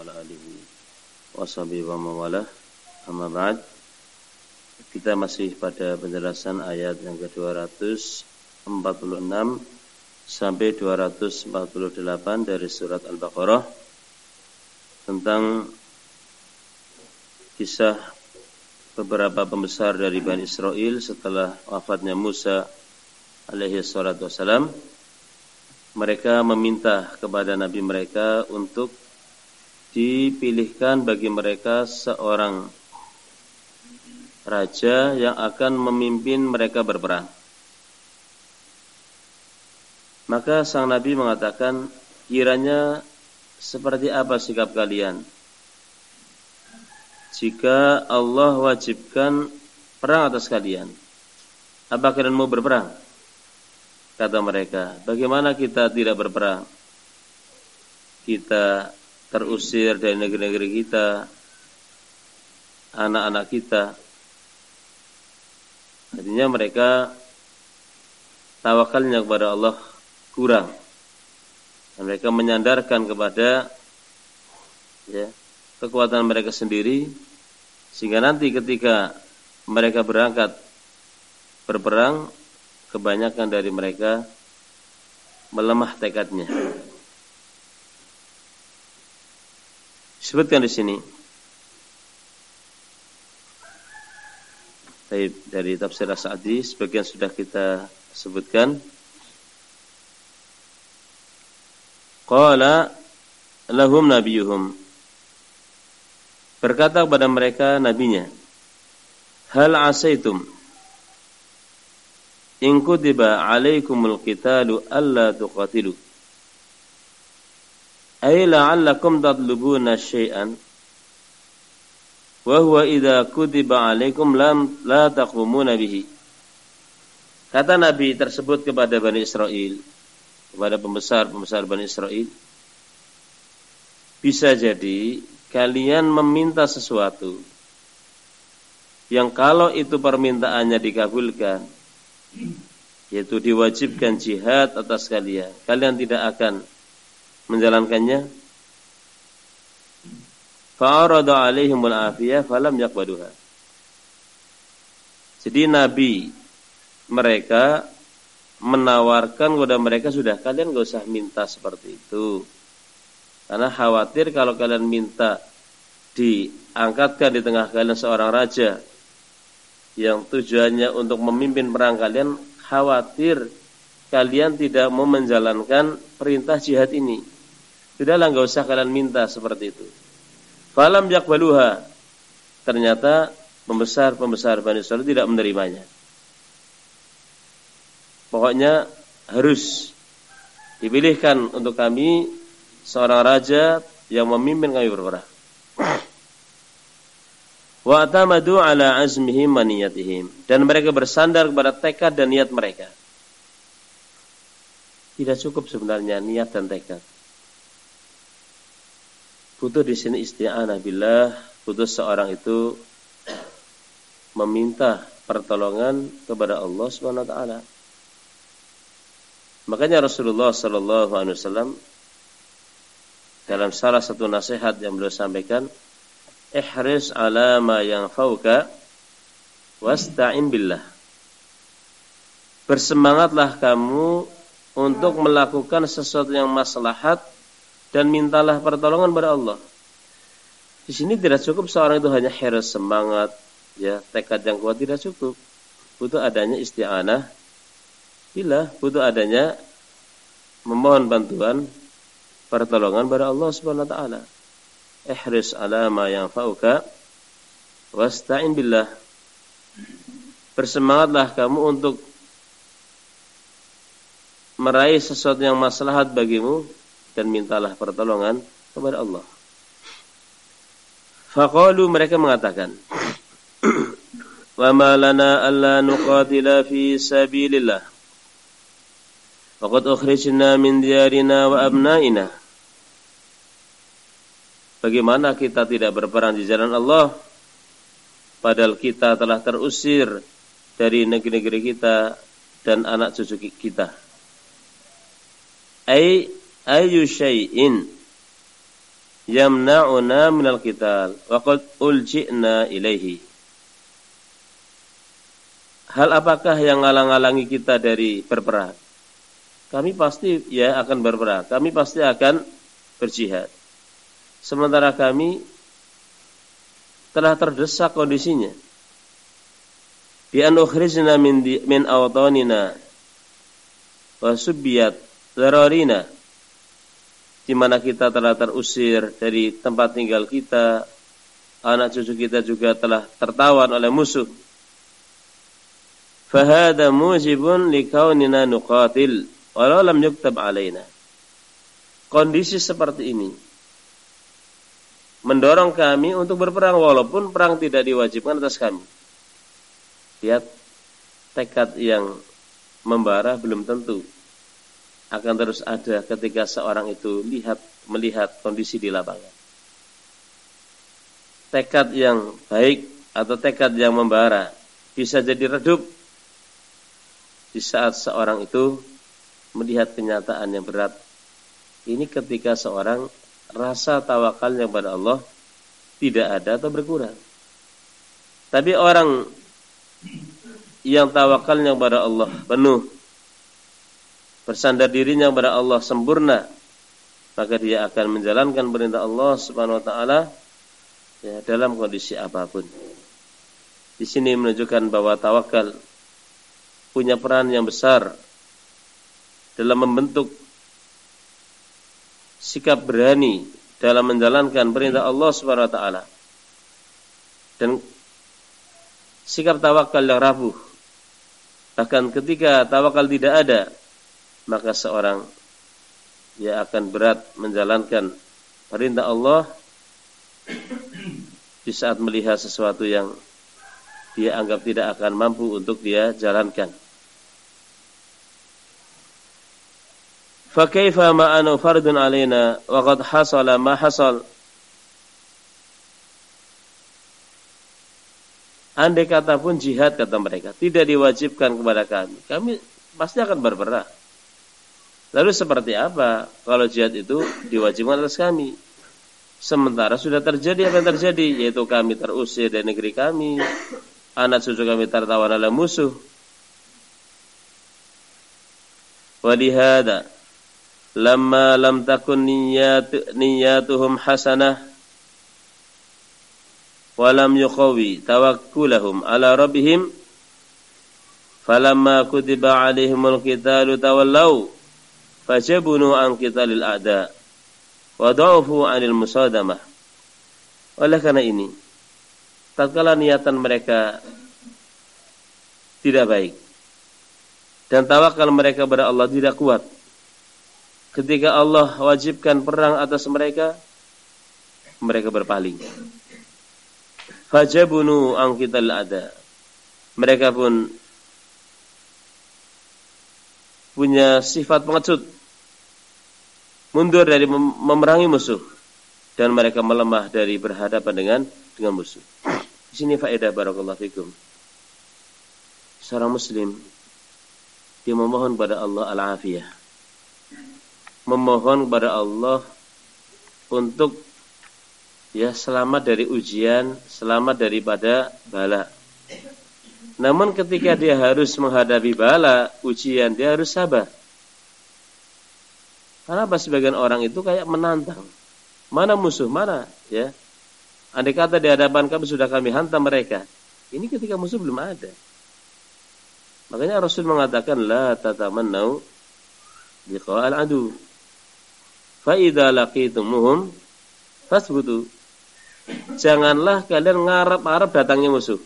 ala alihi washabihi wa mawalah. Amma ba'd. Kita masih pada penjelasan ayat yang ke-246 sampai 248 dari surat Al-Baqarah tentang kisah beberapa pembesar dari Bani Israel setelah wafatnya Musa alaihi salatu wassalam. Mereka meminta kepada Nabi mereka untuk dipilihkan bagi mereka seorang raja yang akan memimpin mereka berperang. Maka sang Nabi mengatakan, kiranya seperti apa sikap kalian jika Allah wajibkan perang atas kalian? Apa kalian mau berperang? Kata mereka, bagaimana kita tidak berperang? Kita terusir dari negeri-negeri kita, anak-anak kita. Artinya mereka tawakalnya kepada Allah kurang. Dan mereka menyandarkan kepada kekuatan mereka sendiri, sehingga nanti ketika mereka berangkat berperang, kebanyakan dari mereka melemah tekadnya. Disebutkan di sini dari tafsir As-Sa'di, sebagian sudah kita sebutkan. Qala lahum nabiyuhum, berkata kepada mereka nabinya, hal asaitum in kutiba alaikumul qitalu alla tuqatilu ay la'allakum tatlubuna syai'an wa huwa idza kutiba alaikum la taqumuna bihi. Kata Nabi tersebut kepada Bani Israel, kepada pembesar Bani Israel, bisa jadi kalian meminta sesuatu yang kalau itu permintaannya dikabulkan, yaitu diwajibkan jihad atas kalian, kalian tidak akan menjalankannya. Fa'arada alaihimul afiyah falam yaqbaduha. Jadi Nabi mereka menawarkan kepada mereka, sudah kalian gak usah minta seperti itu, karena khawatir kalau kalian minta diangkatkan di tengah kalian seorang raja yang tujuannya untuk memimpin perang kalian, khawatir kalian tidak mau menjalankan perintah jihad ini. Sudahlah, gak usah kalian minta seperti itu. Falam yaqbaluha. Ternyata pembesar Bani Israil tidak menerimanya. Pokoknya harus dipilihkan untuk kami seorang raja yang memimpin kami berperang. Wa atamadu ala azmihim wa niyatihim, dan mereka bersandar kepada tekad dan niat mereka. Tidak cukup sebenarnya niat dan tekad. Butuh di sini isti'anah billah, butuh seorang itu meminta pertolongan kepada Allah Subhanahu wa taala. Makanya Rasulullah sallallahu alaihi wasallam dalam salah satu nasihat yang beliau sampaikan, ihris ala ma yanfa'uka wasta'in billah. Bersemangatlah kamu untuk melakukan sesuatu yang maslahat dan mintalah pertolongan kepada Allah. Di sini tidak cukup seorang itu hanya hirs, semangat, tekad yang kuat, tidak cukup. Butuh adanya isti'anah billah, butuh adanya memohon bantuan pertolongan kepada Allah Subhanahu wa taala. Ihris ala ma yanfa'uka wasta'in billah. Bersemangatlah kamu untuk meraih sesuatu yang maslahat bagimu dan mintalah pertolongan kepada Allah. Faqalu, mereka mengatakan, wa ma lana alla nuqatila fi sabilillah waqad ukhrijna min diyarina wa abnaina. Bagaimana kita tidak berperang di jalan Allah padahal kita telah terusir dari negeri-negeri kita dan anak cucu kita. Ayu syai'in yamna'una minal qital wa qad ulji'na ilaihi. Hal apakah yang ngalang-ngalangi kita dari berperang? Kami pasti akan berperang. Kami pasti akan berjihad. Sementara kami telah terdesak kondisinya. Bi an ukhrijna min awtanina wa subbiyat zararina, di mana kita telah terusir dari tempat tinggal kita, anak cucu kita juga telah tertawan oleh musuh. Fahada mujibun likaunina nuqatil walau lam yuktab alaina. Kondisi seperti ini mendorong kami untuk berperang walaupun perang tidak diwajibkan atas kami. Lihat, tekad yang membara belum tentu akan terus ada ketika seorang itu melihat kondisi di lapangan. Tekad yang baik atau tekad yang membara bisa jadi redup di saat seorang itu melihat kenyataan yang berat. Ini ketika seorang rasa tawakalnya kepada Allah tidak ada atau berkurang. Tapi orang yang tawakalnya kepada Allah penuh, bersandar dirinya kepada Allah sempurna, maka dia akan menjalankan perintah Allah Subhanahu wa taala dalam kondisi apapun. Di sini menunjukkan bahwa tawakal punya peran yang besar dalam membentuk sikap berani dalam menjalankan perintah Allah Subhanahu wa taala. Dan sikap tawakal yang rapuh, bahkan ketika tawakal tidak ada, maka seorang akan berat menjalankan perintah Allah di saat melihat sesuatu yang dia anggap tidak akan mampu untuk dia jalankan. Fa kaifa ma'anu fardun alaina wa qad hasala ma hasal. Andai kata pun jihad, kata mereka, tidak diwajibkan kepada kami, kami pasti akan berperang. Lalu seperti apa kalau jihad itu diwajibkan atas kami? Sementara sudah terjadi apa yang terjadi, yaitu kami terusir dari negeri kami, anak cucu kami tertawan oleh musuh. Walihada lamma lam takun niyatuhum hasanah walam yuqawi tawakkulahum ala rabbihim falamma kutiba alaihimul qitalu tawallaw fajabunu an qitalil a'da wa dha'ufu 'anil musadamah. Oleh karena ini, tatkala niatan mereka tidak baik dan tawakal mereka kepada Allah tidak kuat, ketika Allah wajibkan perang atas mereka, mereka berpaling. Fajabunu an qitalil a'da. Mereka pun punya sifat pengecut, mundur dari memerangi musuh, dan mereka melemah dari berhadapan dengan musuh. Di sini faedah barakallahu fikum. Seorang muslim dia memohon kepada Allah al-afiyah. Memohon kepada Allah untuk selamat dari ujian, selamat daripada bala. Namun ketika dia harus menghadapi bala, ujian, dia harus sabar. Karena sebagian orang itu kayak menantang. Mana musuh, mana andai kata di hadapan kami sudah kami hantam mereka. Ini ketika musuh belum ada. Makanya Rasul mengatakan la tatamannau liqa'al adu. Fa idza laqitumuhum fasbutu. Janganlah kalian ngarap-arap datangnya musuh.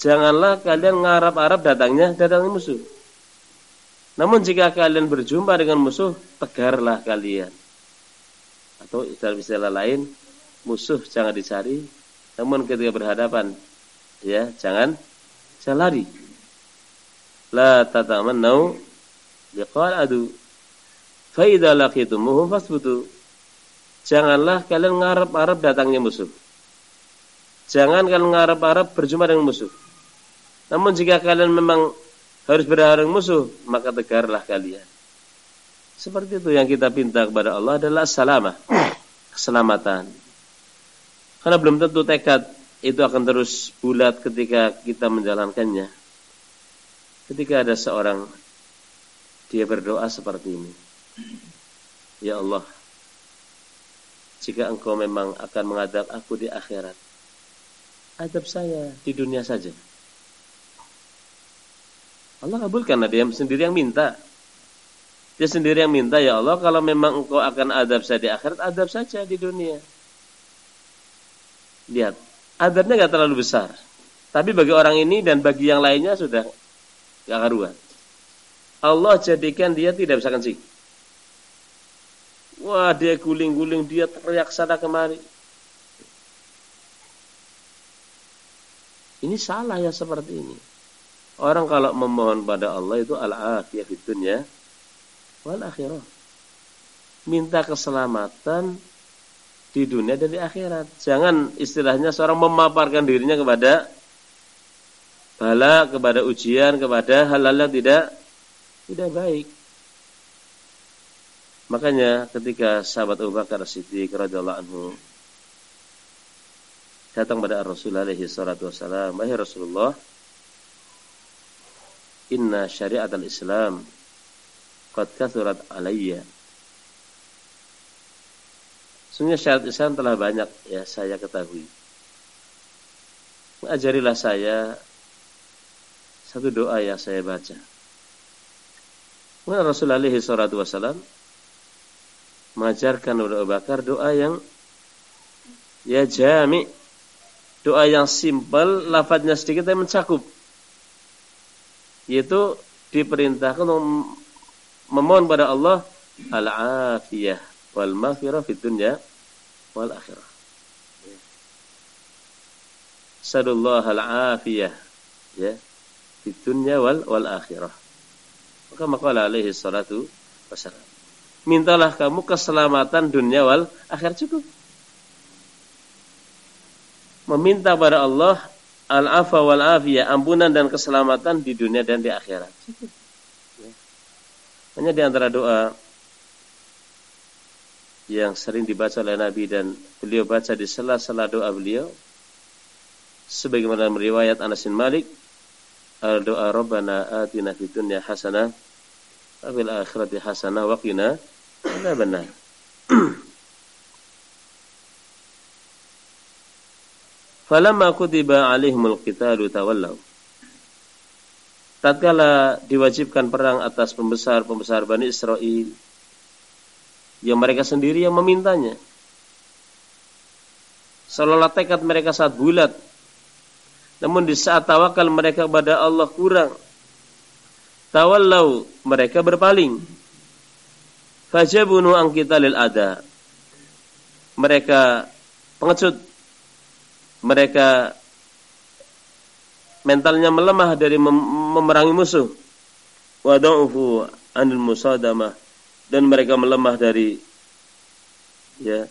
Janganlah kalian ngarap-arap datangnya musuh. Namun jika kalian berjumpa dengan musuh, tegarlah kalian. Atau dalam istilah lain, musuh jangan dicari, namun ketika berhadapan, jangan lari. La tatamannau liqa'al adu. Fa idza laqitumuhum fasbutu. Janganlah kalian ngarep-arep datangnya musuh. Jangan kalian ngarep-arep berjumpa dengan musuh. Namun jika kalian memang harus berhadapan dengan musuh, maka tegarlah kalian. Seperti itu yang kita pinta kepada Allah adalah salamah, keselamatan. Karena belum tentu tekad itu akan terus bulat ketika kita menjalankannya. Ketika ada seorang, dia berdoa seperti ini. Ya Allah, jika engkau memang akan mengadab aku di akhirat, adab saya di dunia saja. Allah kabulkan, dia sendiri yang minta. Dia sendiri yang minta, ya Allah, kalau memang engkau akan adab saya di akhirat, adab saja di dunia. Lihat, adabnya gak terlalu besar. Tapi bagi orang ini dan bagi yang lainnya sudah gak karuan. Allah jadikan dia tidak bisa kencing. Wah, dia guling-guling, dia teriak sana kemari. Ini salah ya seperti ini. Orang kalau memohon pada Allah itu al-afiyah fid dunya wal akhirah. Minta keselamatan di dunia dan di akhirat. Jangan istilahnya seorang memaparkan dirinya kepada bala, kepada ujian, kepada hal-hal yang tidak baik. Makanya ketika sahabat Abu Bakar As-Siddiq radhiyallahu anhu datang pada Rasulullah alaihi salatu wasallam, "Wahai Rasulullah, inna syariat al-Islam qad kathurat alayya." Sungguh syariat Islam telah banyak ya saya ketahui. Ajarilah saya satu doa yang saya baca. Kemudian Rasulullah alaihi salatu wasallam mengajarkan kepada Abu Bakar doa yang ya jami', doa yang simpel, lafadznya sedikit tapi mencakup. Yaitu diperintahkan untuk memohon pada Allah al-afiyah wal maghfirah fid dunya wal akhirah. Sadullah al-afiyah ya fid dunya wal akhirah. Maka alaihi salatu wasallam, mintalah kamu keselamatan dunia wal akhir, cukup. Meminta pada Allah al-afa wal afiyah, ampunan dan keselamatan di dunia dan di akhirat, cukup. Hanya di antara doa yang sering dibaca oleh Nabi dan beliau baca di sela-sela doa beliau, sebagaimana meriwayat Anas bin Malik, doa Rabbana atina fid dunya hasanah wa fil akhirati hasanah wa qina adzabannar. Falamma kutiba alaihimul qitalu tawallaw. Tatkala diwajibkan perang atas pembesar-pembesar Bani Israel, yang mereka sendiri yang memintanya, seolah-olah tekad mereka saat bulat, namun di saat tawakal mereka kepada Allah kurang. Tawallau, mereka berpaling. Fajabunu an qitalil ada, mereka pengecut, mereka mentalnya melemah dari memerangi musuh. Wa da'ufu anil musadamah, dan mereka melemah dari ya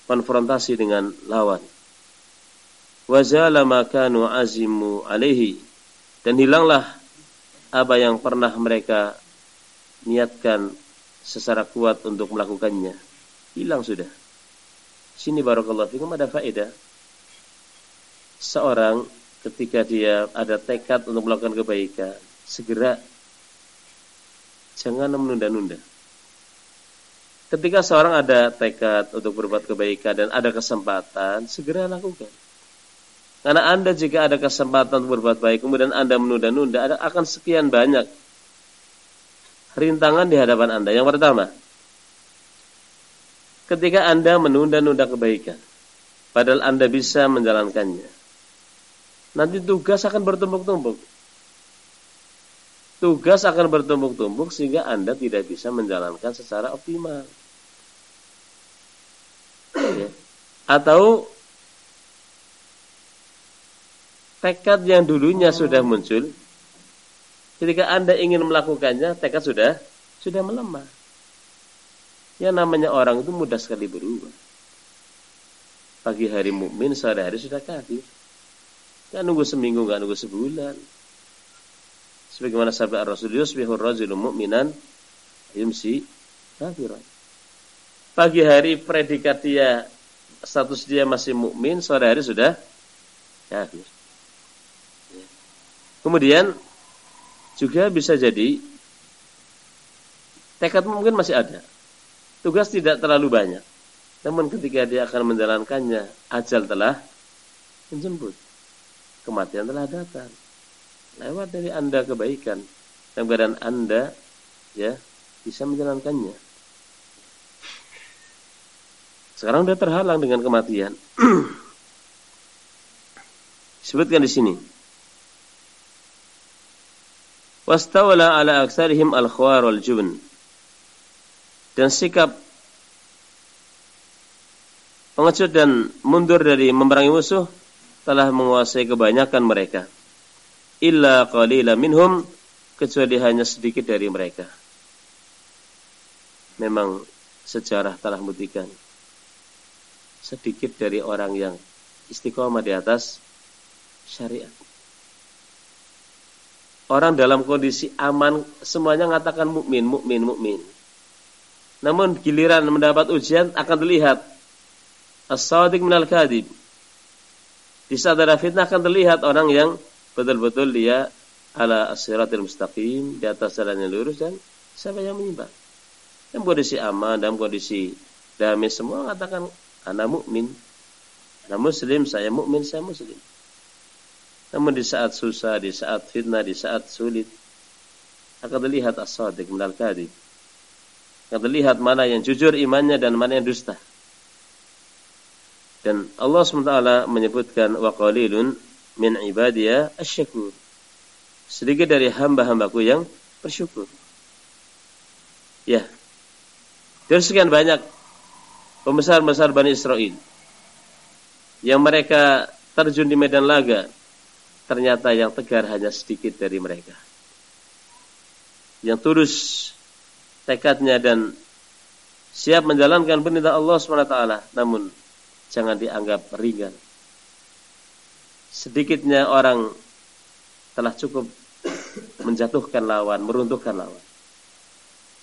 konfrontasi dengan lawan. Wa zala ma kanu azimu alaihi, dan hilanglah apa yang pernah mereka niatkan secara kuat untuk melakukannya. Hilang sudah. Sini barakallahu fikum ada faedah. Seorang ketika dia ada tekad untuk melakukan kebaikan, segera, jangan menunda-nunda. Ketika seorang ada tekad untuk berbuat kebaikan dan ada kesempatan, segera lakukan. Karena Anda jika ada kesempatan untuk berbuat baik, kemudian Anda menunda-nunda, akan sekian banyak rintangan di hadapan Anda. Yang pertama, ketika Anda menunda-nunda kebaikan, padahal Anda bisa menjalankannya, nanti tugas akan bertumpuk-tumpuk. Tugas akan bertumpuk-tumpuk sehingga Anda tidak bisa menjalankan secara optimal. Ya. Atau tekad yang dulunya sudah muncul, ketika Anda ingin melakukannya, tekad sudah melemah. Yang namanya orang itu mudah sekali berubah. Pagi hari mukmin, sore hari sudah kafir. Gak nunggu seminggu, gak nunggu sebulan. Sebagaimana sabda Rasul, yusbihur rajulu mu'minan yumsi kafiran. Pagi hari predikat dia, status dia masih mukmin, sore hari sudah kafir. Kemudian juga bisa jadi tekad mungkin masih ada, tugas tidak terlalu banyak, namun ketika dia akan menjalankannya, ajal telah menjemput, kematian telah datang, lewat dari Anda kebaikan, dan keadaan Anda ya bisa menjalankannya. Sekarang dia terhalang dengan kematian. Disebutkan di sini. Wastawala ala aksarihim al-khawar wal-jubn. Dan sikap pengecut dan mundur dari memerangi musuh telah menguasai kebanyakan mereka. Illa qalila minhum, kecuali hanya sedikit dari mereka. Memang sejarah telah membuktikan sedikit dari orang yang istiqomah di atas syariat. Orang dalam kondisi aman semuanya mengatakan mukmin, mukmin, mukmin. Namun giliran mendapat ujian akan terlihat as-sadiq minal kadhib. Di saat ada fitnah akan terlihat orang yang betul-betul dia ala as-siratil mustaqim, di atas jalan yang lurus, dan siapa yang menyimpang. Dalam kondisi aman, dalam kondisi damai semua mengatakan ana mukmin, ana muslim, saya mukmin, saya muslim. Namun di saat susah, di saat fitnah, di saat sulit, akan terlihat as-sadiq minal kadhib. Akan terlihat mana yang jujur imannya dan mana yang dusta. Dan Allah SWT menyebutkan wa qalilun min ibadiya asy-syakur. Sedikit dari hamba-hambaku yang bersyukur. Ya. Dari sekian banyak pembesar-pembesar Bani Israel yang mereka terjun di medan laga, ternyata yang tegar hanya sedikit dari mereka. Yang tulus tekadnya dan siap menjalankan perintah Allah SWT, namun jangan dianggap ringan. Sedikitnya orang telah cukup menjatuhkan lawan, meruntuhkan lawan.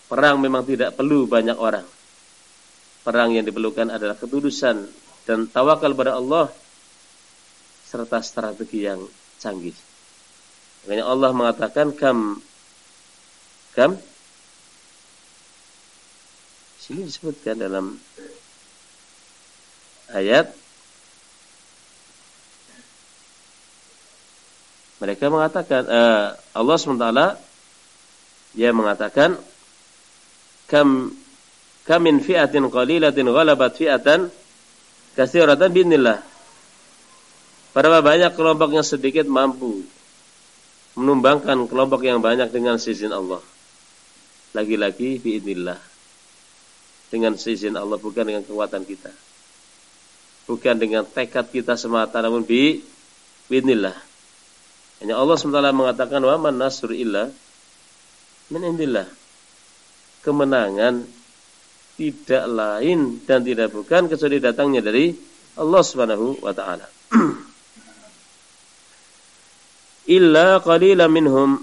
Perang memang tidak perlu banyak orang. Perang yang diperlukan adalah ketulusan dan tawakal pada Allah serta strategi yang canggih. Makanya Allah mengatakan kam sini disebutkan dalam ayat, mereka mengatakan Allah SWT dia mengatakan kam min fi'atin qalilatin ghalabat fi'atan katsiratan bi'idznillah. Berapa banyak kelompok yang sedikit mampu menumbangkan kelompok yang banyak dengan seizin Allah. Lagi-lagi bi'idznillah, dengan seizin Allah, bukan dengan kekuatan kita, bukan dengan tekad kita semata, namun bi'idznillah. Hanya Allah SWT mengatakan wa man nasru illa min indillah. Kemenangan tidak lain dan tidak bukan kecuali datangnya dari Allah Subhanahu wa taala. Illa qalila minhum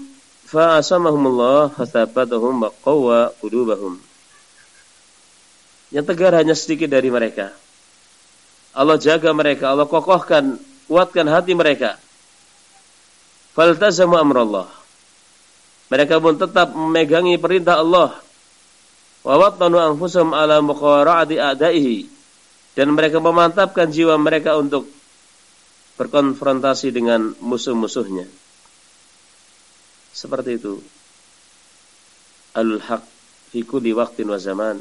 fa'asamahumullah fathabatahum wa qawwa qulubahum. Yang tegar hanya sedikit dari mereka. Allah jaga mereka, Allah kokohkan, kuatkan hati mereka. Faltazamu amrallah. Mereka pun tetap memegangi perintah Allah. Wa wattanu anfusahum ala muqara'ati a'daihi. Dan mereka memantapkan jiwa mereka untuk berkonfrontasi dengan musuh-musuhnya. Seperti itu. Al-haq fi kulli waqtin wa zaman.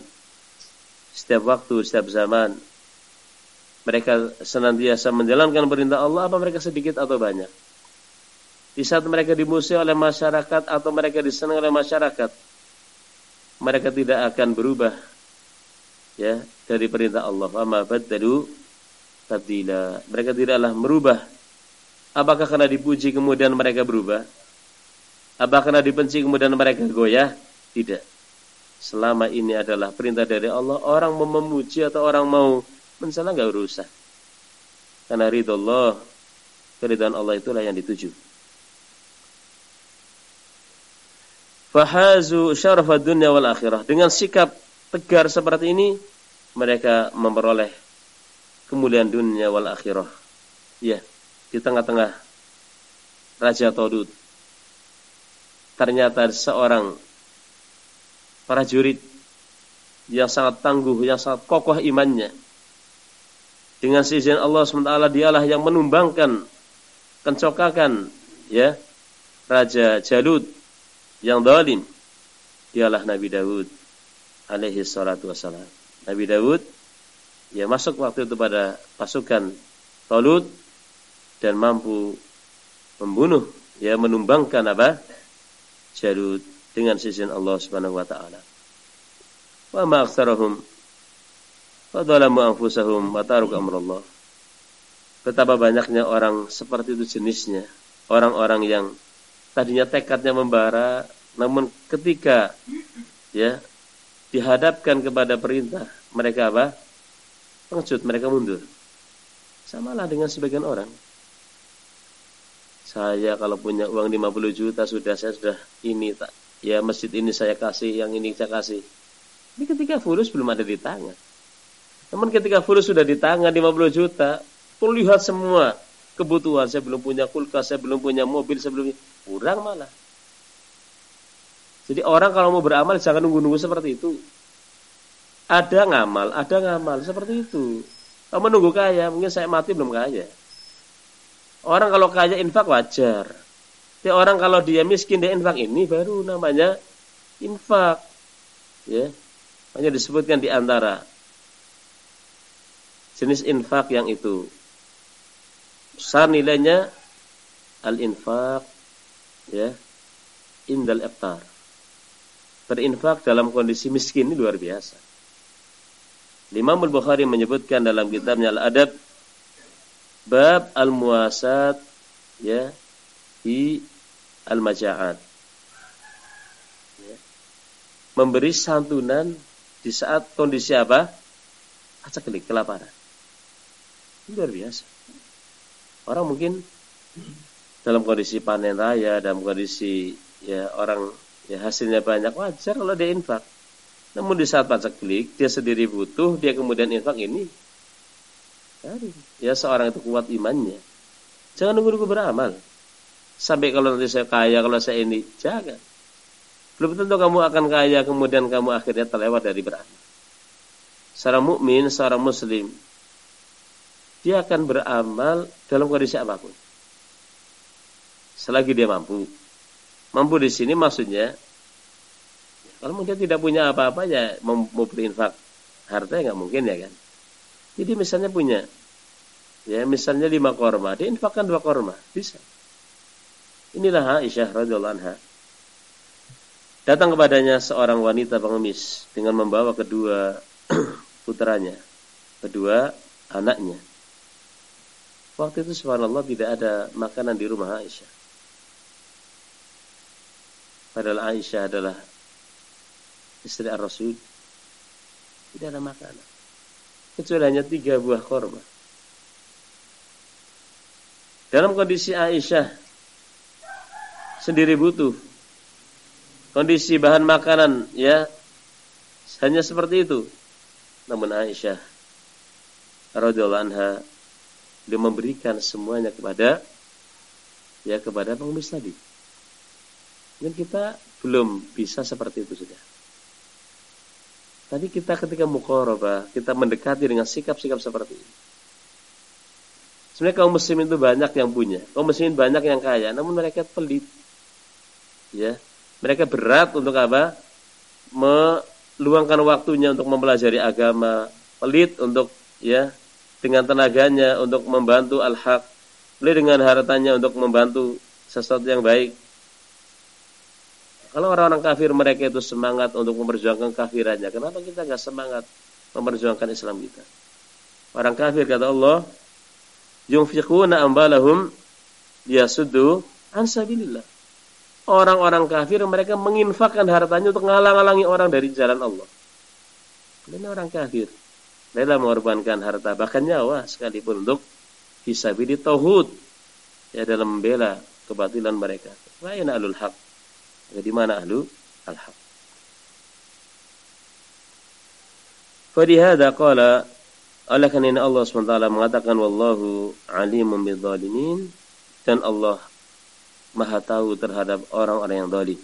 Setiap waktu, setiap zaman, mereka senantiasa menjalankan perintah Allah, apa mereka sedikit atau banyak. Di saat mereka dimusuhi oleh masyarakat atau mereka disenangi oleh masyarakat, mereka tidak akan berubah ya dari perintah Allah. Amma baddalu tabdila. Mereka tidaklah merubah. Apakah karena dipuji kemudian mereka berubah? Apakah karena dibenci kemudian mereka goyah? Tidak. Selama ini adalah perintah dari Allah, orang mau memuji atau orang mau mencela enggak urusan. Karena ridha Allah, keridhaan Allah itulah yang dituju. fahazu syarafad dunya wal akhirah. Dengan sikap tegar seperti ini mereka memperoleh kemuliaan dunia wal akhirah. Ya, di tengah-tengah Raja Talut ternyata seorang prajurit yang sangat tangguh, yang sangat kokoh imannya. Dengan seizin Allah SWT, dialah yang menumbangkan, kencokakan, ya, Raja Jalut yang zalim. Dialah Nabi Daud alaihi salatu wassalam. Nabi Daud ya masuk waktu itu pada pasukan Talut dan mampu membunuh, ya, menumbangkan apa? Jalut dengan seizin Allah Subhanahu wa taala. Wa ma aktsarahum wa dzalamu anfusahum wa taruku amrullah. Betapa banyaknya orang seperti itu jenisnya, orang-orang yang tadinya tekadnya membara, namun ketika ya dihadapkan kepada perintah, mereka apa? Pengecut, mereka mundur. Samalah dengan sebagian orang. Saya kalau punya uang 50 juta saya sudah ini tak, ya masjid ini saya kasih, yang ini saya kasih. Ini ketika fulus belum ada di tangan. Namun ketika fulus sudah di tangan 50 juta, terlihat semua kebutuhan. Saya belum punya kulkas, saya belum punya mobil, saya belum kurang malah. Jadi orang kalau mau beramal jangan nunggu-nunggu seperti itu. Ada ngamal seperti itu. Kalau menunggu kaya, mungkin saya mati belum kaya. Orang kalau kaya infak wajar. Tapi orang kalau dia miskin dia infak, ini baru namanya infak. Ya. Hanya disebutkan di antara jenis infak yang itu besar nilainya al-infak, ya, indal iftar. Berinfak dalam kondisi miskin ini luar biasa. Imam Al-Bukhari menyebutkan dalam kitabnya Al-Adab bab al-muwasat, ya, di al-maja'at, ya, memberi santunan di saat kondisi apa? Paceklik, kelaparan. Ini luar biasa. Orang mungkin dalam kondisi panen raya, dalam kondisi ya orang ya hasilnya banyak, wajar kalau dia infak. Namun di saat paceklik, dia sendiri butuh, dia kemudian infak, ini ya seorang itu kuat imannya. Jangan nunggu-nunggu beramal sampai kalau nanti saya kaya, kalau saya ini, jangan. Belum tentu kamu akan kaya kemudian kamu akhirnya terlewat dari beramal. Seorang mukmin, seorang muslim, dia akan beramal dalam kondisi apapun, selagi dia mampu. Mampu di sini maksudnya, kalau mungkin tidak punya apa-apa ya mau berinfak harta ya nggak mungkin, ya kan. Jadi misalnya punya, ya misalnya 5 korma, dia infakkan 2 korma, bisa. Inilah Aisyah radhiyallahu anha. Datang kepadanya seorang wanita pengemis dengan membawa kedua putranya, kedua anaknya. Waktu itu subhanallah tidak ada makanan di rumah Aisyah. Padahal Aisyah adalah istri Ar-Rasul. Tidak ada makanan, kecuali hanya 3 buah korma. Dalam kondisi Aisyah sendiri butuh, kondisi bahan makanan ya hanya seperti itu, namun Aisyah radhiyallahu anha dia memberikan semuanya kepada pengemis tadi. Mungkin kita belum bisa seperti itu sudah. Tadi kita ketika muqarabah, kita mendekati dengan sikap-sikap seperti ini. Sebenarnya kaum muslimin itu banyak yang punya, kaum muslimin banyak yang kaya, namun mereka pelit. Ya, mereka berat untuk apa? Meluangkan waktunya untuk mempelajari agama, pelit untuk ya dengan tenaganya untuk membantu al-haq, pelit dengan hartanya untuk membantu sesuatu yang baik. Kalau orang-orang kafir mereka itu semangat untuk memperjuangkan kafirannya, kenapa kita enggak semangat memperjuangkan Islam kita? Orang kafir kata Allah, yunfiquna ambalahum yasuddu an sabilillah. Orang-orang kafir mereka menginfakkan hartanya untuk ngalang-alangi orang dari jalan Allah. Ini orang kafir rela mengorbankan harta bahkan nyawa sekalipun untuk fisabilillah tauhid, ya dalam membela kebatilan mereka. Wa aina alul haq? Di mana ahlu al-haq. Falihada qala, oleh karena Allah SWT mengatakan wallahu alimun bidzalimin, dan Allah Maha tahu terhadap orang-orang yang zalim.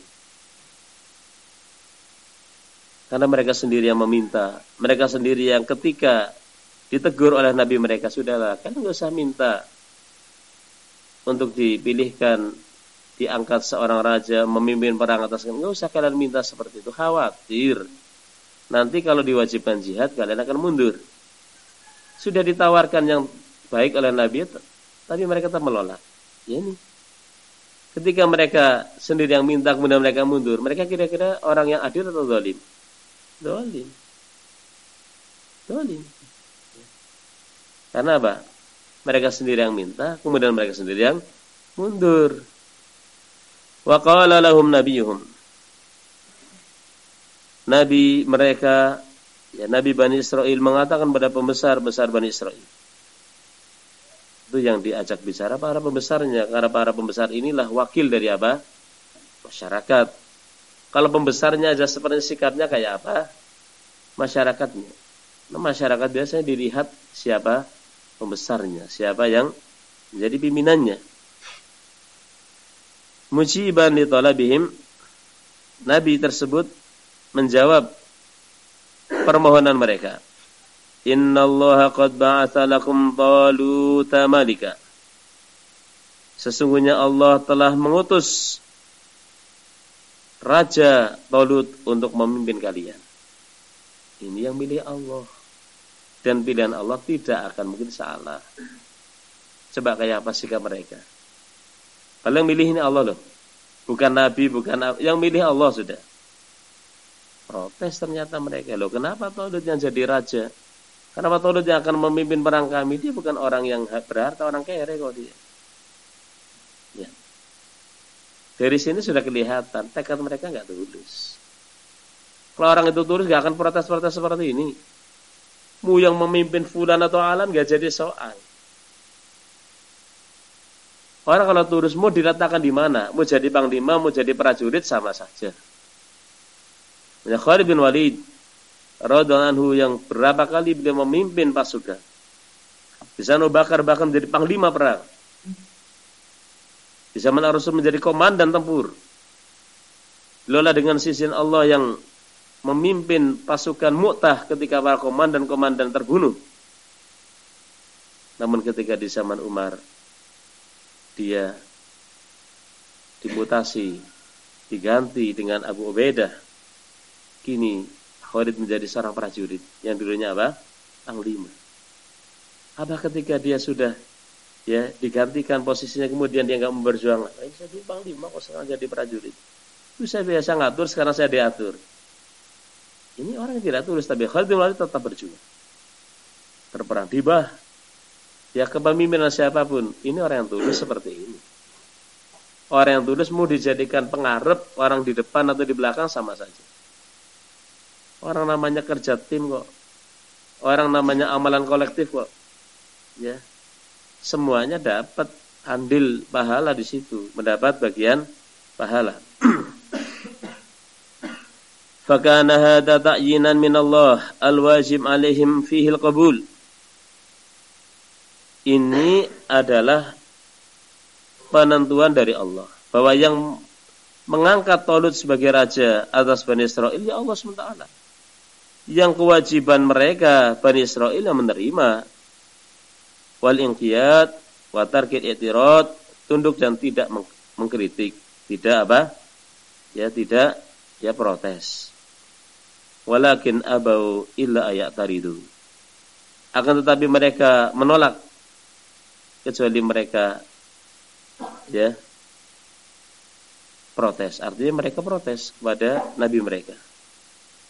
Karena mereka sendiri yang meminta, mereka sendiri yang ketika ditegur oleh Nabi mereka, sudahlah, kan enggak usah minta untuk dipilihkan, diangkat seorang raja memimpin perang atas kalian, enggak usah kalian minta seperti itu, khawatir nanti kalau diwajibkan jihad kalian akan mundur. Sudah ditawarkan yang baik oleh Nabi, tapi mereka tetap menolak. Ya ini. Ketika mereka sendiri yang minta kemudian mereka mundur, mereka kira-kira orang yang adil atau zalim? Zalim. Zalim. Karena apa? Mereka sendiri yang minta, kemudian mereka sendiri yang mundur. Wa qala lahum nabiyuhum. Nabi mereka, ya Nabi Bani Israel mengatakan pada pembesar-besar Bani Israel. Itu yang diajak bicara para pembesarnya, karena para pembesar inilah wakil dari apa? Masyarakat. Kalau pembesarnya aja seperti sikapnya kayak apa? Masyarakatnya. Nah, masyarakat biasanya dilihat siapa pembesarnya, siapa yang menjadi pimpinannya. Mujiban li talabihim, Nabi tersebut menjawab permohonan mereka. Innallaha qad ba'atsa lakum Taluta malika. Sesungguhnya Allah telah mengutus Raja Talut untuk memimpin kalian. Ini yang pilih Allah. Dan pilihan Allah tidak akan mungkin salah. Coba kayak apa sikap mereka? Kalau yang milih ini Allah loh. Bukan Nabi, bukan yang milih Allah sudah. Protes ternyata mereka. Loh, kenapa Talut yang jadi raja? Kenapa Talut yang akan memimpin perang kami? Dia bukan orang yang berharta, orang kere kok dia. Ya. Dari sini sudah kelihatan tekad mereka nggak tulus. Kalau orang itu tulus nggak akan protes-protes seperti ini. Mu yang memimpin fulan atau alan nggak jadi soal. Orang kalau tulus mau diletakkan di mana? Mau jadi panglima, mau jadi prajurit sama saja. Khalid bin Walid radhiyallahu anhu yang berapa kali beliau memimpin pasukan. Di sana Abu Bakar bahkan menjadi panglima perang. Di zaman Rasul menjadi komandan tempur. Beliau dengan izin Allah yang memimpin pasukan Mu'tah ketika para komandan-komandan terbunuh. Namun ketika di zaman Umar dia dimutasi, diganti dengan Abu Ubaidah. Kini Khalid menjadi seorang prajurit yang dulunya apa? Panglima. Apa ketika dia sudah ya digantikan posisinya kemudian dia enggak mau berjuang? Saya dulu panglima kok sekarang jadi prajurit. Itu saya biasa ngatur, sekarang saya diatur. Ini orang yang tidak tulus, tapi Khalid bin Walid tetap berjuang. Berperang tiba ya kepemimpinan siapapun, ini orang yang tulus seperti ini. Orang yang tulus mau dijadikan pengarep orang di depan atau di belakang sama saja. Orang namanya kerja tim kok. Orang namanya amalan kolektif kok. Ya. Semuanya dapat andil pahala di situ, mendapat bagian pahala. Fakana hadza ta'yinan min Allah al-wajib 'alaihim fihi al-qabul. Ini adalah penentuan dari Allah bahwa yang mengangkat Talut sebagai raja atas Bani Israel ya Allah SWT. Yang kewajiban mereka Bani Israel yang menerima wal inqiyad wa tarkil i'tirad, tunduk dan tidak mengkritik, tidak apa? Ya tidak ya protes. Walakin abau illa ayataridu. Akan tetapi mereka menolak kecuali mereka ya protes. Artinya mereka protes kepada nabi mereka.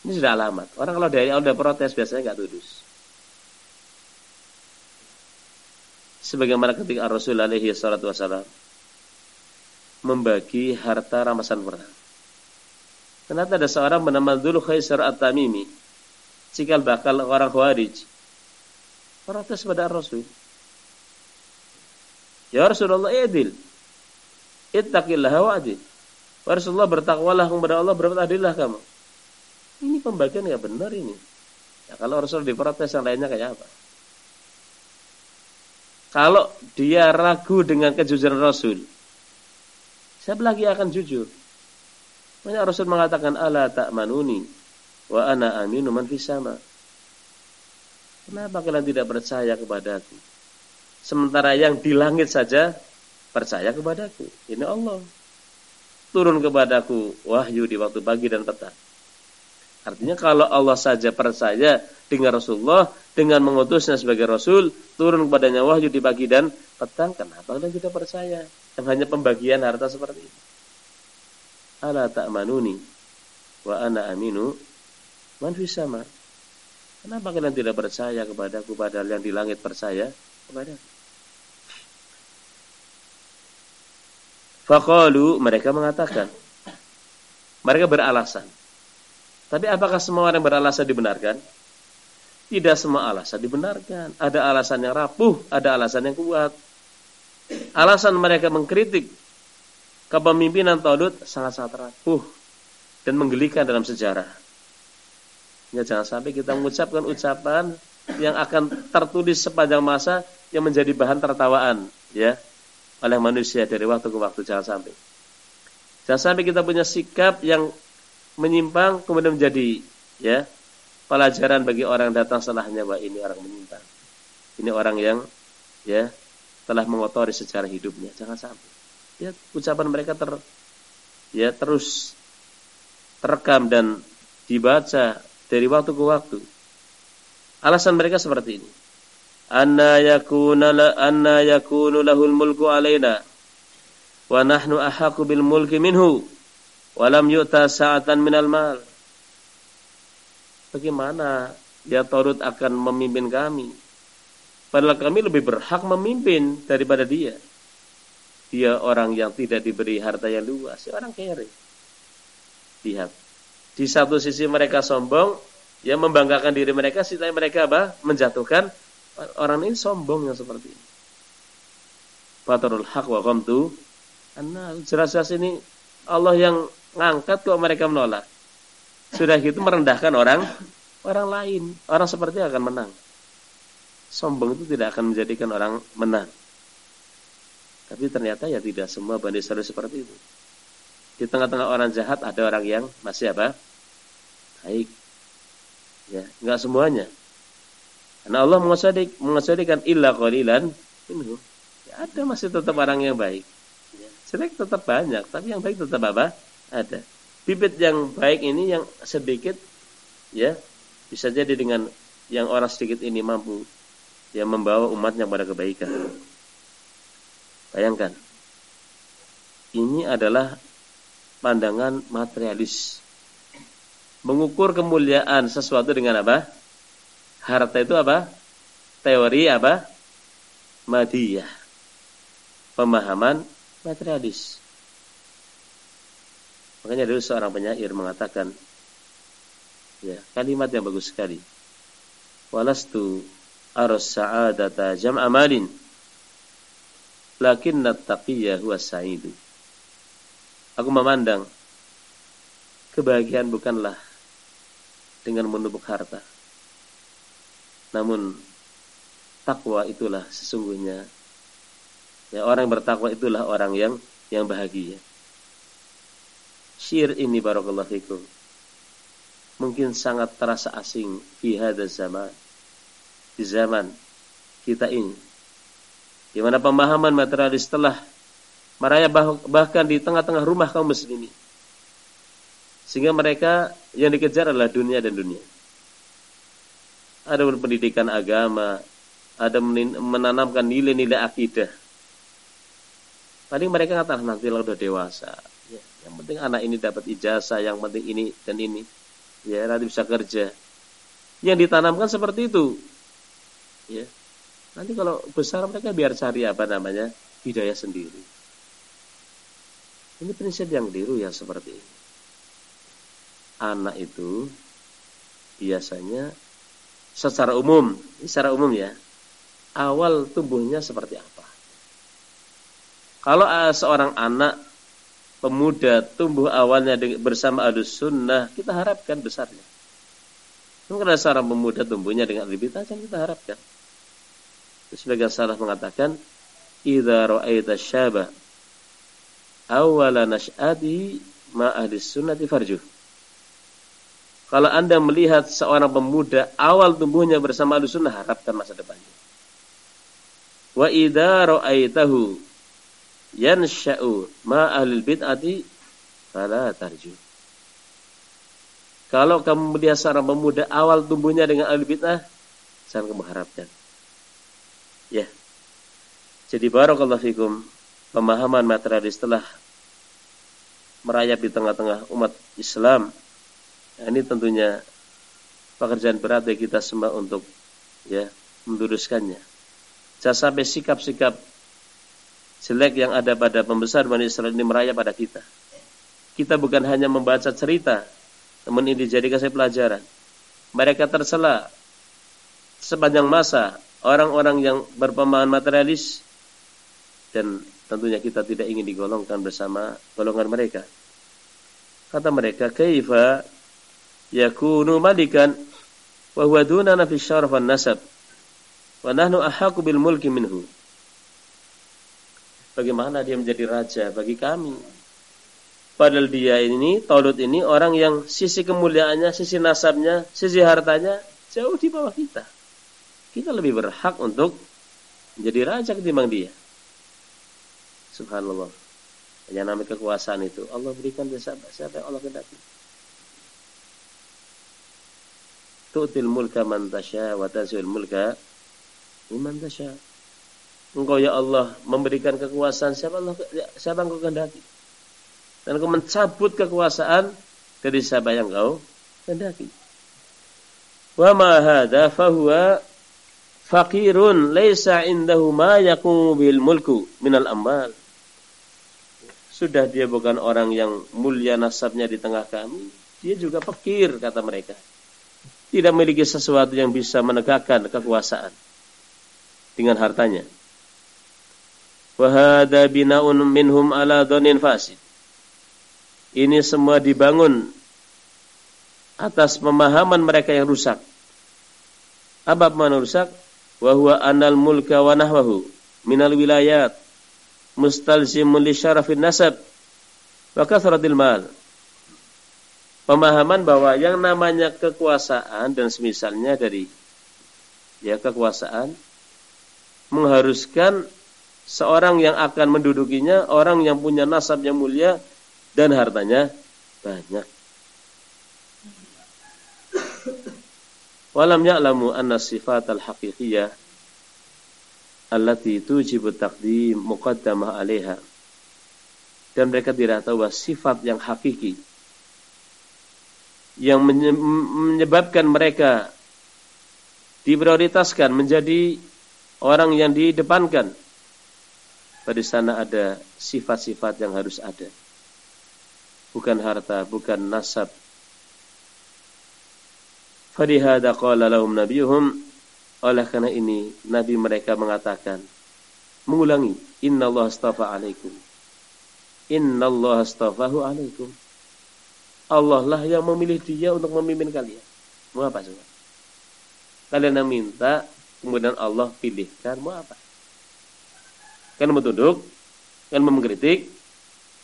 Ini sudah alamat. Orang kalau dari awal udah protes biasanya nggak tulus. Sebagaimana ketika Rasul alaihi salatu wasallam membagi harta rampasan perang. Ternyata ada seorang bernama Dzul Khaisar At-Tamimi, cikal bakal orang Khawarij, protes pada Rasul. Ya Rasulullah, idil, ittaqillaha wa'adil. Wahai Rasulullah, bertakwalah kepada Allah, beradillah kamu. Ini pembagian nggak benar ini. Ya, kalau Rasul diprotes, yang lainnya kayak apa? Kalau dia ragu dengan kejujuran Rasul, siapa lagi akan jujur? Makanya Rasul mengatakan, ala ta'manuni wa ana aminu man fis sama. Kenapa kalian tidak percaya kepadaku? Sementara yang di langit saja percaya kepadaku. Ini Allah. Turun kepadaku wahyu di waktu pagi dan petang. Artinya kalau Allah saja percaya dengan Rasulullah, dengan mengutusnya sebagai Rasul, turun kepadanya wahyu di pagi dan petang, kenapa kalian tidak percaya? Yang hanya pembagian harta seperti ini. Ala ta'manuni wa ana aminu man fis sama. Kenapa kalian tidak percaya kepadaku padahal yang di langit percaya kepadaku? Faqalu, mereka mengatakan, mereka beralasan. Tapi apakah semua orang beralasan dibenarkan? Tidak semua alasan dibenarkan. Ada alasan yang rapuh, ada alasan yang kuat. Alasan mereka mengkritik kepemimpinan Talut sangat-sangat rapuh dan menggelikan dalam sejarah. Ya, jangan sampai kita mengucapkan ucapan yang akan tertulis sepanjang masa yang menjadi bahan tertawaan, ya, oleh manusia dari waktu ke waktu. Jangan sampai kita punya sikap yang menyimpang kemudian menjadi, ya, pelajaran bagi orang yang datang setelahnya, bahwa ini orang menyimpang, ini orang yang, ya, telah mengotori sejarah hidupnya. Jangan sampai, ya, ucapan mereka terus terekam dan dibaca dari waktu ke waktu. Alasan mereka seperti ini. Anna yakunu lahul mulku alaina wa nahnu ahaqqu bil mulki minhu wa lam yu'ta sa'atan minal mal. Bagaimana dia Talut akan memimpin kami? Padahal kami lebih berhak memimpin daripada dia. Dia orang yang tidak diberi harta yang luas, orang kere. Lihat, di satu sisi mereka sombong, yang membanggakan diri mereka, sisi lain mereka apa? Menjatuhkan orang ini sombong yang seperti ini. Fatarul haq wa qamtu anna, jelas-jelas ini Allah yang ngangkat kok mereka menolak. Sudah gitu merendahkan orang lain. Orang seperti akan menang. Sombong itu tidak akan menjadikan orang menang. Tapi ternyata ya tidak semua Bani Israil seperti itu. Di tengah-tengah orang jahat ada orang yang masih apa? Baik. Ya, enggak semuanya. Karena Allah mengecualikan illa qalilan minhum. Ya, ada masih tetap orang yang baik. Ya, jelek tetap banyak, tapi yang baik tetap apa? Ada. Bibit yang baik ini yang sedikit, ya, bisa jadi dengan yang orang sedikit ini mampu, ya, membawa umatnya pada kebaikan. Bayangkan, ini adalah pandangan materialis. Mengukur kemuliaan sesuatu dengan apa? Harta itu apa? Teori apa? Madiyah. Pemahaman materialis. Makanya dulu seorang penyair mengatakan, ya, kalimat yang bagus sekali. Walastu aras sa'adata jam'a malin, lakinna taqiyya huwa sa'idu. Aku memandang kebahagiaan bukanlah dengan menumpuk harta, namun takwa itulah sesungguhnya, ya, orang yang bertakwa itulah orang yang bahagia. Syair ini barakallahu fikum mungkin sangat terasa asing fi hadzal zaman, di zaman kita ini, di mana pemahaman materialis telah merayap bahkan di tengah-tengah rumah kaum muslimin, sehingga mereka yang dikejar adalah dunia dan dunia. Ada pendidikan agama, ada menanamkan nilai-nilai akidah. Paling mereka katakan nanti kalau udah dewasa, ya, yang penting anak ini dapat ijazah, yang penting ini dan ini, ya, nanti bisa kerja. Yang ditanamkan seperti itu, ya. Nanti kalau besar mereka biar cari apa namanya hidayah sendiri. Ini prinsip yang keliru yang seperti ini. Anak itu biasanya secara umum ya, awal tumbuhnya seperti apa? Kalau seorang anak pemuda tumbuh awalnya bersama Ahlus Sunnah, kita harapkan besarnya. Karena seorang pemuda tumbuhnya dengan ahli bid'ah, kita harapkan. Sebagian salaf mengatakan, idza ra'aita syaba awwala nash'ati ma ahli sunnati farjuh. Kalau Anda melihat seorang pemuda awal tumbuhnya bersama ahli sunnah, harapkan masa depannya. Wa idza ra'aitahu yansha'u ma ahli bid'ati fala tarju. Kalau kamu melihat seorang pemuda awal tumbuhnya dengan ahli bid'ah, jangan kamu harapkan. Ya. Jadi barakallahu fikum, pemahaman materialis telah merayap di tengah-tengah umat Islam. Nah, ini tentunya pekerjaan berat bagi kita semua untuk meluruskannya. Jangan sampai sikap-sikap jelek yang ada pada pembesar Bani Israil ini merayap pada kita. Kita bukan hanya membaca cerita, namun ini dijadikan pelajaran. Mereka tercela sepanjang masa orang-orang yang berpemahaman materialis, dan tentunya kita tidak ingin digolongkan bersama golongan mereka. Kata mereka, kaifa yakunu malikan wa huwa dunana fi syaraf wan nasab wa nahnu ahaqqu bil mulki minhu. Bagaimana dia menjadi raja bagi kami? Padahal dia ini, Talut ini, orang yang sisi kemuliaannya, sisi nasabnya, sisi hartanya jauh di bawah kita. Kita lebih berhak untuk menjadi raja ketimbang dia. Subhanallah. Yang namanya kekuasaan itu Allah berikan kepada siapa yang Allah kehendaki. Tu'til mulka man tasya wa tanzi'ul mulka mimman tasya. Engkau ya Allah memberikan kekuasaan siapa yang Engkau kehendaki. Dan Engkau mencabut kekuasaan dari siapa yang Engkau kehendaki. Wa ma hadza fa huwa faqirun laisa indahu ma yaqumu bil mulku minal amal. Sudah dia bukan orang yang mulia nasabnya di tengah kami, dia juga fakir, kata mereka. Tidak memiliki sesuatu yang bisa menegakkan kekuasaan dengan hartanya. Wa hadza bina'un minhum ala dhanin fasid. Ini semua dibangun atas pemahaman mereka yang rusak. Apa pemahaman rusak? Wa huwa anal mulka wa nahwahu minal wilayat mustalzimun li syarafin nasab wa kathratil mal. Pemahaman bahwa yang namanya kekuasaan dan semisalnya dari kekuasaan mengharuskan seorang yang akan mendudukinya orang yang punya nasab yang mulia dan hartanya banyak. Walam ya'lamu anna sifatal haqiqiyah allati tujibu taqdim muqaddamah 'alaiha. Dan mereka tidak tahu bahwa sifat yang hakiki yang menyebabkan mereka diprioritaskan menjadi orang yang didepankan. Pada sana ada sifat-sifat yang harus ada. Bukan harta, bukan nasab. Falihada qala lahum nabiyuhum. Oleh karena ini Nabi mereka mengatakan, mengulangi, innallaha astafa alaikum. Innallaha astafahu alaikum. Allah lah yang memilih dia untuk memimpin kalian. Mau apa coba? Kalian yang minta, kemudian Allah pilihkan, mau apa? Kan mau tunduk, kan mau mengkritik,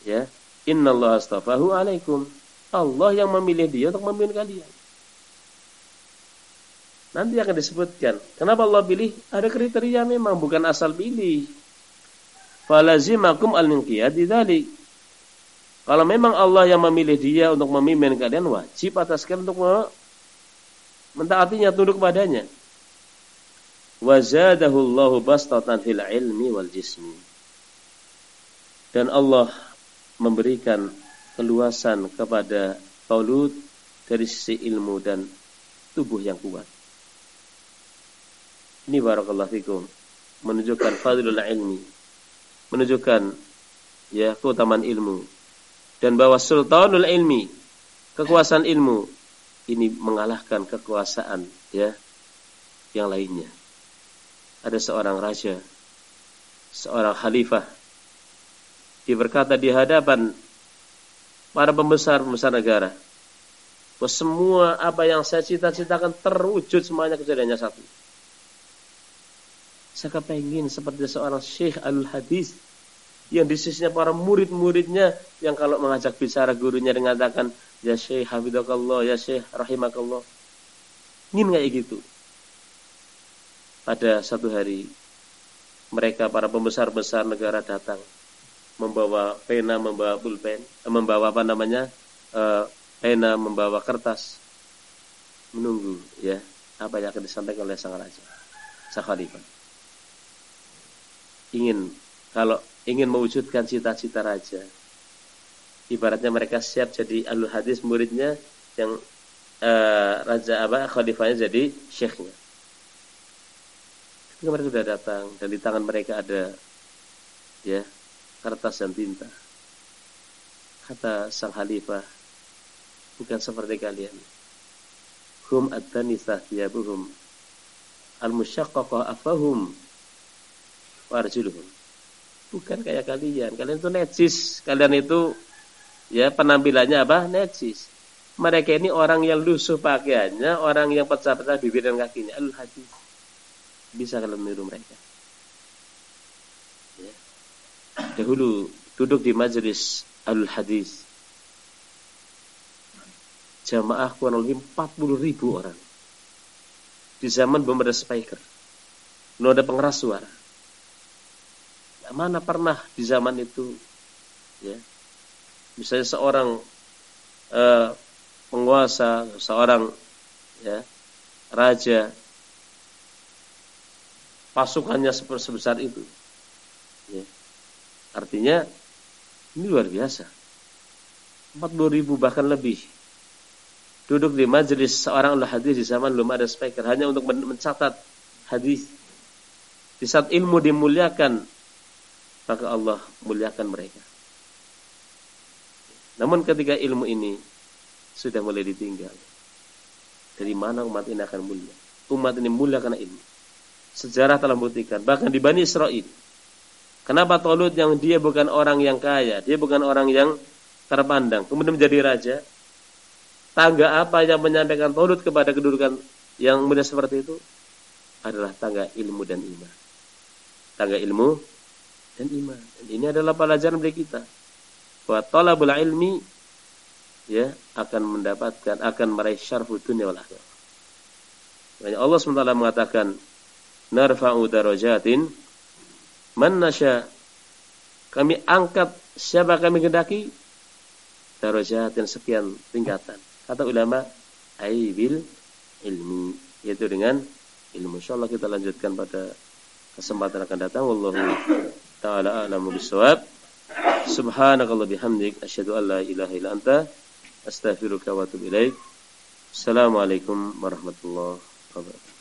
ya. Innallaha astafahu alaikum. Allah yang memilih dia untuk memimpin kalian. Nanti akan disebutkan. Kenapa Allah pilih? Ada kriteria memang, bukan asal pilih. Falazimakum al-inqiyad bidzalik. Kalau memang Allah yang memilih dia untuk memimpin kalian, wajib atas kalian untuk mentaatinya, tunduk padanya. Wa zadahullahu bastatan fil ilmi wal jismi. Dan Allah memberikan keluasan kepada Talut dari sisi ilmu dan tubuh yang kuat. Ini barakallahu fikum menunjukkan fadlul ilmi, menunjukkan keutamaan ilmu, dan bahwa sultanul ilmi, kekuasaan ilmu ini mengalahkan kekuasaan yang lainnya. Ada seorang raja, seorang khalifah, dia berkata di hadapan para pembesar negara. Bahwa semua apa yang saya cita-citakan terwujud semuanya kecuali hanya satu. Saya kepengen seperti seorang Syekh Al-Hadis yang di sisinya para murid-muridnya yang kalau mengajak bicara gurunya mengatakan ya Syekh Hafizakallah, ya Syekh Rahimakallah. Ingin kayak gitu. Pada satu hari mereka para pembesar negara datang membawa pena, membawa pulpen, membawa pena, membawa kertas, menunggu ya apa yang akan disampaikan oleh sang raja, sang khalifah. Kalau ingin mewujudkan cita-cita raja, ibaratnya mereka siap jadi alul hadis muridnya, yang khalifahnya jadi syekhnya. Ketika mereka sudah datang dan di tangan mereka ada ya kertas dan tinta, kata sang khalifah, bukan seperti kalian. Hum ad-danisah thiyabuhum al-musyaqqaqah afahum warjuluhum. Bukan kayak kalian. Kalian itu necis. Kalian itu ya penampilannya apa? Necis. Mereka ini orang yang lusuh pakaiannya, orang yang pecah-pecah bibir dan kakinya. Al-hadis. Bisa kalian meniru mereka. Ya. Dahulu duduk di majelis al-hadis. Jamaah kurang lebih 40.000 orang. Di zaman belum ada speaker. Belum ada pengeras suara. Mana pernah di zaman itu ya misalnya seorang penguasa, seorang ya raja, pasukannya sebesar itu ya. Artinya ini luar biasa. 40.000 bahkan lebih duduk di majelis seorang ulama hadis di zaman belum ada speaker, hanya untuk mencatat hadis. Di saat ilmu dimuliakan, maka Allah muliakan mereka. Namun ketika ilmu ini sudah mulai ditinggal, dari mana umat ini akan mulia? Umat ini mulia karena ilmu. Sejarah telah membuktikan, bahkan di Bani Israel. Kenapa Talut yang dia bukan orang yang kaya, dia bukan orang yang terpandang, kemudian menjadi raja? Tangga apa yang menyampaikan Talut kepada kedudukan yang mulia seperti itu? Adalah tangga ilmu dan iman. Tangga ilmu dan iman. Dan ini adalah pelajaran bagi kita bahwa talabul ilmi ya akan meraih syarafud dunya wal akhirah. Makanya Allah SWT mengatakan narfa'u darajatin man nasya. Kami angkat siapa kami kehendaki, darajatin sekian tingkatan. Kata ulama aibil ilmi, yaitu dengan ilmu. Insyaallah kita lanjutkan pada kesempatan akan datang. Wallahu ta'ala a'lamu bissawab. Subhanakallah bihamdik asyhadu an la ilaha illa anta astaghfiruka wa atubu ilaik. Assalamualaikum warahmatullahi wabarakatuh.